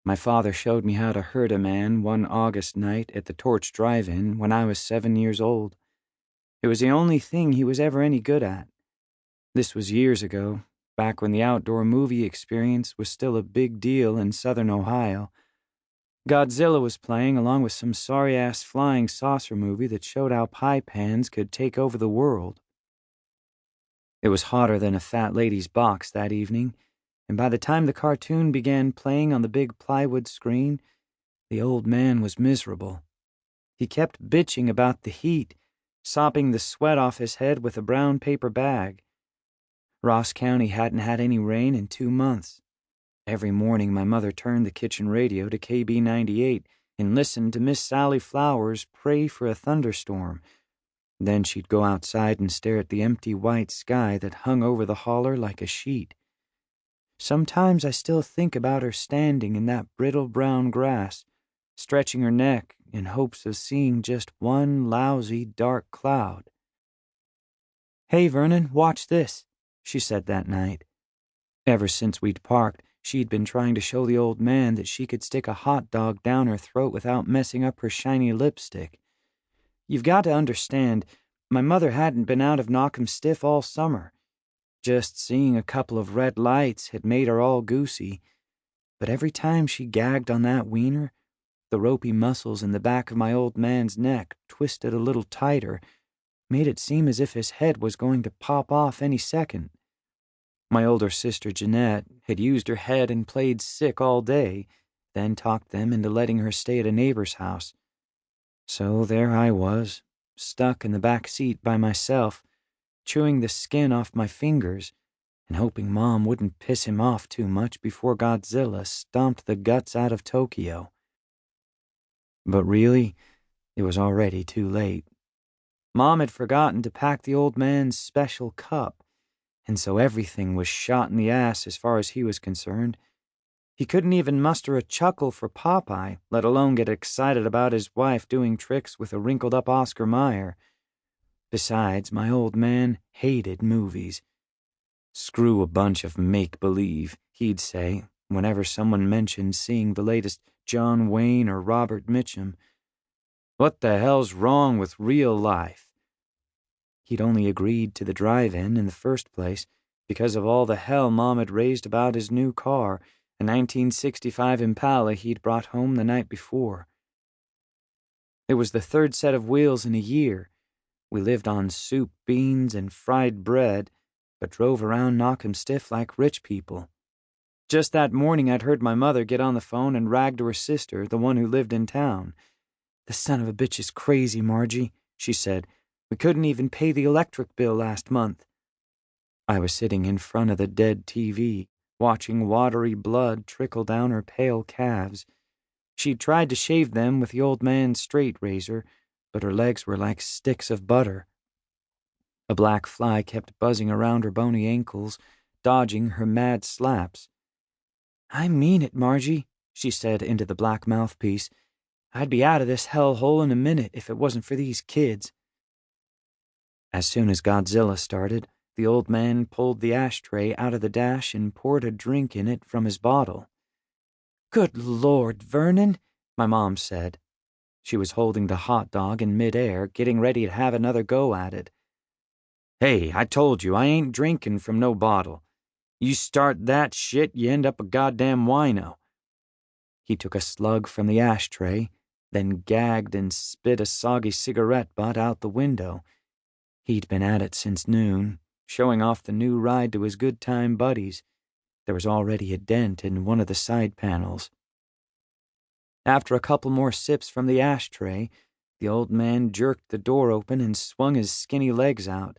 My father showed me how to hurt a man one August night at the Torch Drive-In when I was 7 years old. It was the only thing he was ever any good at. This was years ago, back when the outdoor movie experience was still a big deal in southern Ohio. Godzilla was playing along with some sorry-ass flying saucer movie that showed how pie pans could take over the world. It was hotter than a fat lady's box that evening, and by the time the cartoon began playing on the big plywood screen, the old man was miserable. He kept bitching about the heat, sopping the sweat off his head with a brown paper bag. Ross County hadn't had any rain in 2 months. Every morning my mother turned the kitchen radio to KB 98 and listened to Miss Sally Flowers pray for a thunderstorm. Then she'd go outside and stare at the empty white sky that hung over the holler like a sheet. Sometimes I still think about her standing in that brittle brown grass, stretching her neck in hopes of seeing just one lousy dark cloud. "Hey, Vernon, watch this," she said that night. Ever since we'd parked, she'd been trying to show the old man that she could stick a hot dog down her throat without messing up her shiny lipstick. You've got to understand, my mother hadn't been out of Knockemstiff all summer. Just seeing a couple of red lights had made her all goosey. But every time she gagged on that wiener, the ropey muscles in the back of my old man's neck twisted a little tighter, made it seem as if his head was going to pop off any second. My older sister Jeanette had used her head and played sick all day, then talked them into letting her stay at a neighbor's house. So there I was, stuck in the back seat by myself, chewing the skin off my fingers and hoping Mom wouldn't piss him off too much before Godzilla stomped the guts out of Tokyo. But really, it was already too late. Mom had forgotten to pack the old man's special cup, and so everything was shot in the ass as far as he was concerned. He couldn't even muster a chuckle for Popeye, let alone get excited about his wife doing tricks with a wrinkled-up Oscar Mayer. Besides, my old man hated movies. "Screw a bunch of make-believe," he'd say, whenever someone mentioned seeing the latest John Wayne or Robert Mitchum. "What the hell's wrong with real life?" He'd only agreed to the drive-in the first place because of all the hell Mom had raised about his new car, a 1965 Impala he'd brought home the night before. It was the third set of wheels in a year. We lived on soup, beans, and fried bread, but drove around Knockemstiff like rich people. Just that morning I'd heard my mother get on the phone and rag to her sister, the one who lived in town. "The son of a bitch is crazy, Margie," she said. "We couldn't even pay the electric bill last month." I was sitting in front of the dead TV, watching watery blood trickle down her pale calves. She'd tried to shave them with the old man's straight razor, but her legs were like sticks of butter. A black fly kept buzzing around her bony ankles, dodging her mad slaps. "I mean it, Margie," she said into the black mouthpiece. "I'd be out of this hellhole in a minute if it wasn't for these kids." As soon as Godzilla started, the old man pulled the ashtray out of the dash and poured a drink in it from his bottle. "Good Lord, Vernon," my mom said. She was holding the hot dog in midair, getting ready to have another go at it. "Hey, I told you, I ain't drinking from no bottle. You start that shit, you end up a goddamn wino." He took a slug from the ashtray, then gagged and spit a soggy cigarette butt out the window. He'd been at it since noon, showing off the new ride to his good-time buddies. There was already a dent in one of the side panels. After a couple more sips from the ashtray, the old man jerked the door open and swung his skinny legs out.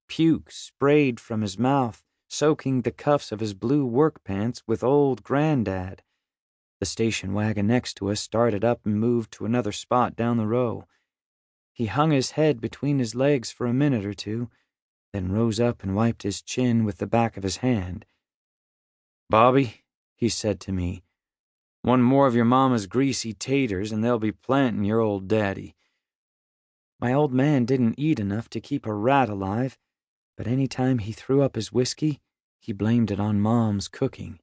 Puke sprayed from his mouth, soaking the cuffs of his blue work pants with old Granddad. The station wagon next to us started up and moved to another spot down the row. He hung his head between his legs for a minute or two, then rose up and wiped his chin with the back of his hand. "Bobby," he said to me, "one more of your mama's greasy taters and they'll be planting your old daddy." My old man didn't eat enough to keep a rat alive, but any time he threw up his whiskey, he blamed it on Mom's cooking.